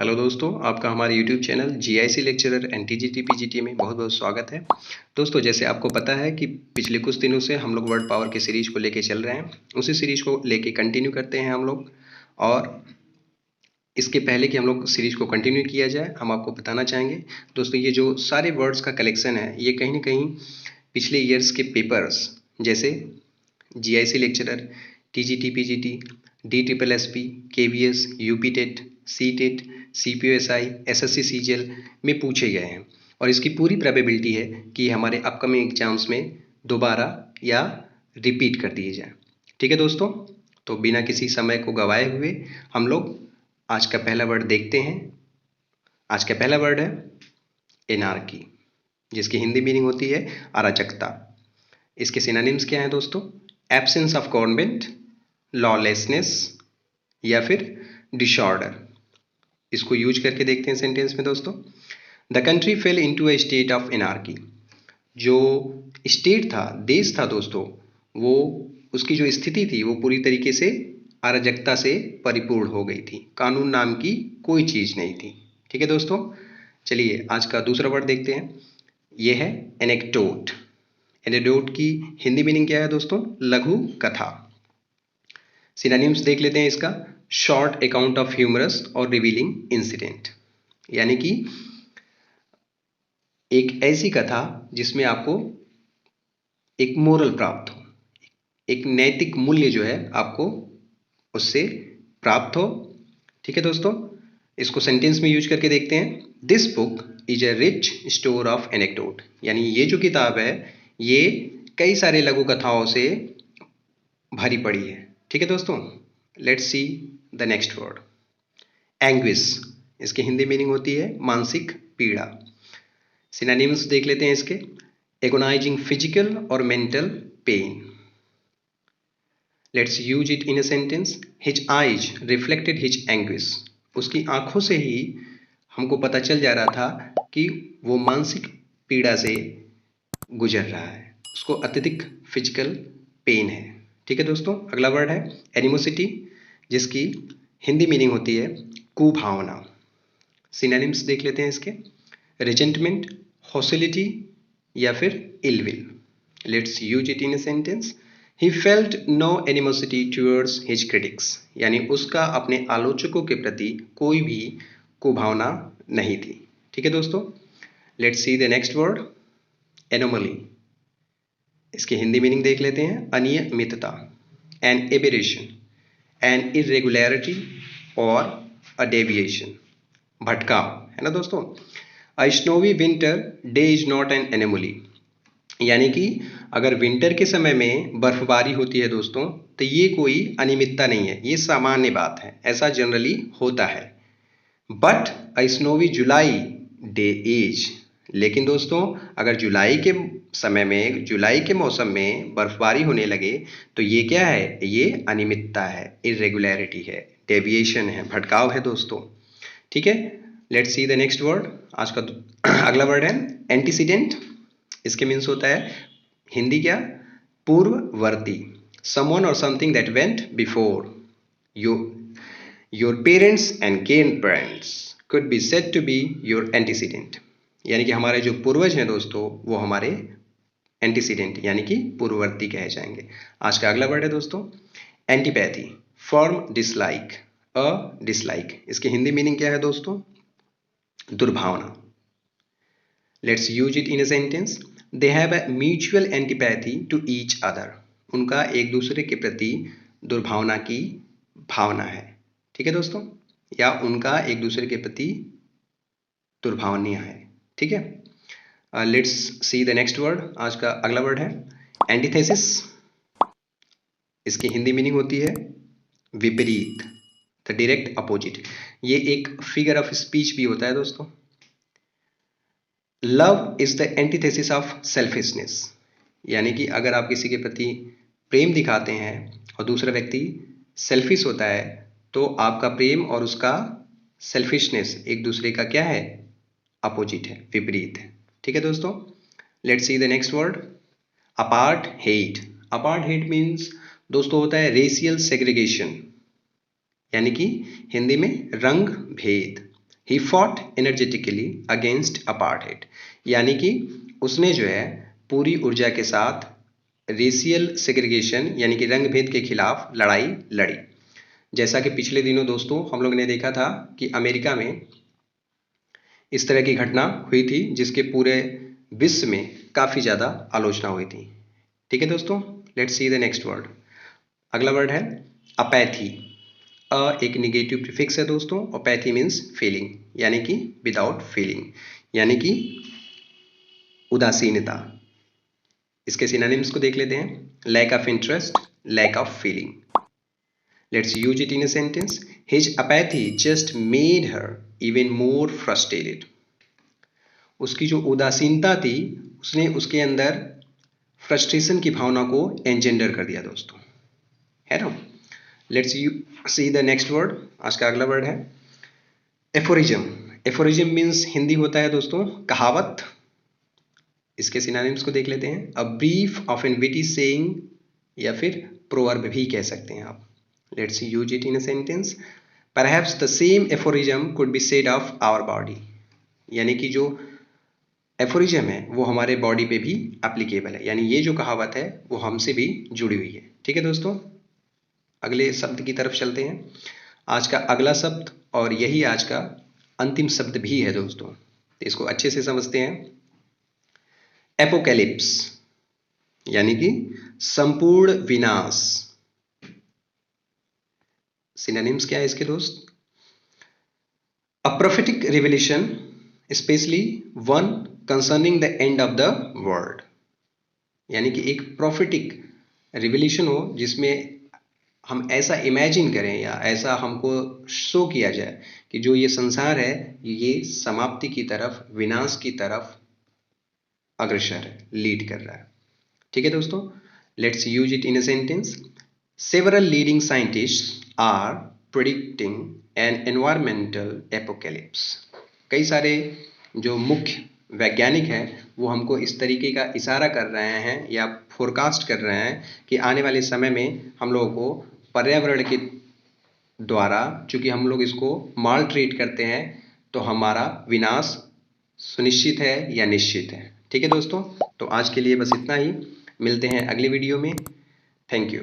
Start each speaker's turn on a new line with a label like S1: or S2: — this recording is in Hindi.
S1: हेलो दोस्तों, आपका हमारे YouTube channel GIC lecturer and TGT PGT में बहुत बहुत स्वागत है। दोस्तों, जैसे आपको पता है कि पिछले कुछ दिनों से हम लोग वर्ड पावर की सीरीज को लेके चल रहे हैं, उसी सीरीज को लेके कंटिन्यू करते हैं हम लोग। और इसके पहले कि हम लोग सीरीज को कंटिन्यू किया जाए, हम आपको बताना चाहेंगे दोस्तों, ये जो सारे वर्ड्स का कलेक्शन है, ये कहीं ना कहीं पिछले ईयर्स के पेपर्स जैसे GIC lecturer, TGT PGT, DSSS, KVS, UP TET, C TET, CPOSI, SSC CGL में पूछे गए हैं। और इसकी पूरी प्रोबेबिलिटी है कि हमारे अपकमिंग एग्जाम्स में दोबारा या रिपीट कर दिए जाए। ठीक है दोस्तों, तो बिना किसी समय को गवाए हुए हम लोग आज का पहला वर्ड देखते हैं। आज का पहला वर्ड है एनार्की, जिसकी हिंदी मीनिंग होती है अराजकता। इसके सिनोनिम्स क्या हैं दोस्तों? एब्सेंस ऑफ गवर्नमेंट, लॉलेसनेस या फिर डिसऑर्डर। इसको यूज करके देखते हैं सेंटेंस में दोस्तों। The country fail into a state of anarchy. जो स्टेट था, देश था दोस्तों, वो उसकी जो स्थिति थी वो पूरी तरीके से अराजकता से परिपूर्ण हो गई थी। कानून नाम की कोई चीज नहीं थी। ठीक है दोस्तों, चलिए आज का दूसरा वर्ड देखते हैं। यह है एनेक्डोट। एनेक्डोट की हिंदी मीनिंग क्या है दोस्तों? लघु कथा। सिनोनिम्स देख लेते हैं इसका। शॉर्ट अकाउंट ऑफ ह्यूमरस और रिवीलिंग इंसिडेंट, यानी कि एक ऐसी कथा जिसमें आपको एक मोरल प्राप्त हो, एक नैतिक मूल्य जो है आपको उससे प्राप्त हो। ठीक है दोस्तों, इसको सेंटेंस में यूज करके देखते हैं। This book is a rich store of anecdote, यानी ये जो किताब है ये कई सारे लघु कथाओं से भरी पड़ी है। ठीक है दोस्तों, let's see the next word anguish. इसकी हिंदी मीनिंग होती है मानसिक पीड़ा। सिनोनिम्स देख लेते हैं इसके। एगोनाइजिंग फिजिकल और mental pen. Let's use it in a sentence. His eyes reflected his anguish. उसकी आंखों से ही हमको पता चल जा रहा था कि वो मानसिक पीड़ा से गुजर रहा है, उसको अत्यधिक फिजिकल पेन है। ठीक है दोस्तों, अगला वर्ड है एनिमोसिटी, जिसकी हिंदी मीनिंग होती है कुभावना। सिनोनिम्स देख लेते हैं इसके। रिजेंटमेंट, हॉस्टिलिटी या फिर ill will. Let's use it in a sentence. He felt no animosity towards his critics, यानी उसका अपने आलोचकों के प्रति कोई भी कुभावना नहीं थी। ठीक है दोस्तों, let's see the next word anomaly. इसकी हिंदी मीनिंग देख लेते हैं। अनियमितता, एन एबेरेशन, एन इरेगुलरिटी और अ डेविएशन, भटकाव, है ना दोस्तों। A snowy winter day is not an anomaly, यानी कि अगर विंटर के समय में बर्फबारी होती है दोस्तों, तो ये कोई अनियमितता नहीं है, ये सामान्य बात है, ऐसा जनरली होता है। But a snowy July day is, लेकिन दोस्तों अगर जुलाई के समय में, जुलाई के मौसम में बर्फबारी होने लगे तो ये क्या है? ये अनियमितता है, इरेगुलरिटी है, डेविएशन है, भटकाव है दोस्तों। ठीक है, let's see the next word. आज का अगला वर्ड है एंटीसीडेंट। इसके मीन्स होता है हिंदी क्या? पूर्ववर्ती। समवन और something that went before you. Your parents and grand parents could be said to be your antecedent, यानी कि हमारे जो पूर्वज हैं दोस्तों वो हमारे एंटीसीडेंट यानी कि पूर्ववर्ती कहे जाएंगे। आज का अगला वर्ड है दोस्तों antipathy. Form dislike, a dislike. इसकी हिंदी मीनिंग क्या है दोस्तों? दुर्भावना। Let's use it in a sentence. They have a mutual antipathy to each other. उनका एक दूसरे के प्रति दुर्भावना की भावना है। ठीक है दोस्तों, या उनका एक दूसरे के प्रति दुर्भावनीय है। ठीक है, let's see the next word. आज का अगला वर्ड है एंटीथेसिस। इसकी हिंदी मीनिंग होती है विपरीत, द डायरेक्ट अपोजिट। ये एक फिगर ऑफ स्पीच भी होता है दोस्तों। Love is the antithesis of selfishness, यानी कि अगर आप किसी के प्रति प्रेम दिखाते हैं और दूसरा व्यक्ति सेल्फिश होता है तो आपका प्रेम और उसका सेल्फिशनेस एक दूसरे का क्या है? अपोजिट है, विपरीत है। ठीक है दोस्तों, let's see the next word apart hate. Apart hate means दोस्तों होता है रेशियल सेग्रीगेशन, यानी कि हिंदी में रंग भेद। He fought energetically against apartheid, यानी कि उसने जो है पूरी ऊर्जा के साथ रेशियल सेग्रीगेशन यानी कि रंग भेद के खिलाफ लड़ाई लड़ी। जैसा कि पिछले दिनों दोस्तों हम लोग ने देखा था कि अमेरिका में इस तरह की घटना हुई थी जिसके पूरे विश्व में काफी ज्यादा आलोचना हुई थी। ठीक है दोस्तों, let's see the next word. अगला वर्ड है अपैथी। एक निगेटिव प्रीफिक्स है दोस्तों। अपैथी मीन्स फीलिंग, यानी कि विदाउट फीलिंग, यानी कि उदासीनता। इसके सिनोनिम्स को देख लेते हैं। Lack of interest, lack of feeling. Let's use it in a sentence. His apathy just made her even more frustrated. उसकी जो उदासीनता थी उसने उसके अंदर फ्रस्ट्रेशन की भावना को एंजेंडर कर दिया दोस्तों, है ना। Let's see the next word. आज का अगला वर्ड है एफोरिज्म। एफोरिज्म मीन्स हिंदी होता है दोस्तों कहावत। इसके सिनोनिम्स को देख लेते हैं। A brief of an witty saying, या फिर प्रोवर्ब भी कह सकते हैं आप। Let's use it in a sentence. Perhaps the same aphorism could be said of our body. यानी कि जो एफोरिज्म है वो हमारे बॉडी पे भी एप्लीकेबल है, यानी ये जो कहावत है वो हमसे भी जुड़ी हुई है। ठीक है दोस्तों, अगले शब्द की तरफ चलते हैं। आज का अगला शब्द और यही आज का अंतिम शब्द भी है दोस्तों, तो इसको अच्छे से समझते हैं। एपोकैलिप्स, यानी कि संपूर्ण विनाश। सिनोनिम्स क्या है इसके दोस्त? A prophetic revelation, especially one concerning the end of the world, यानी कि एक प्रोफेटिक रिवेलेशन हो जिसमें हम ऐसा इमेजिन करें या ऐसा हमको शो किया जाए कि जो ये संसार है ये समाप्ति की तरफ, विनाश की तरफ अग्रसर है, लीड कर रहा है। ठीक है दोस्तों, let's use it in a sentence. Several leading scientists are predicting an environmental apocalypse. कई सारे जो मुख्य वैज्ञानिक हैं वो हमको इस तरीके का इशारा कर रहे हैं या फोरकास्ट कर रहे हैं कि आने वाले समय में हम लोगों को पर्यावरण के द्वारा, चूंकि हम लोग इसको माल ट्रीट करते हैं, तो हमारा विनाश सुनिश्चित है या निश्चित है। ठीक है दोस्तों, तो आज के लिए बस इतना ही। मिलते हैं अगले वीडियो में। Thank you.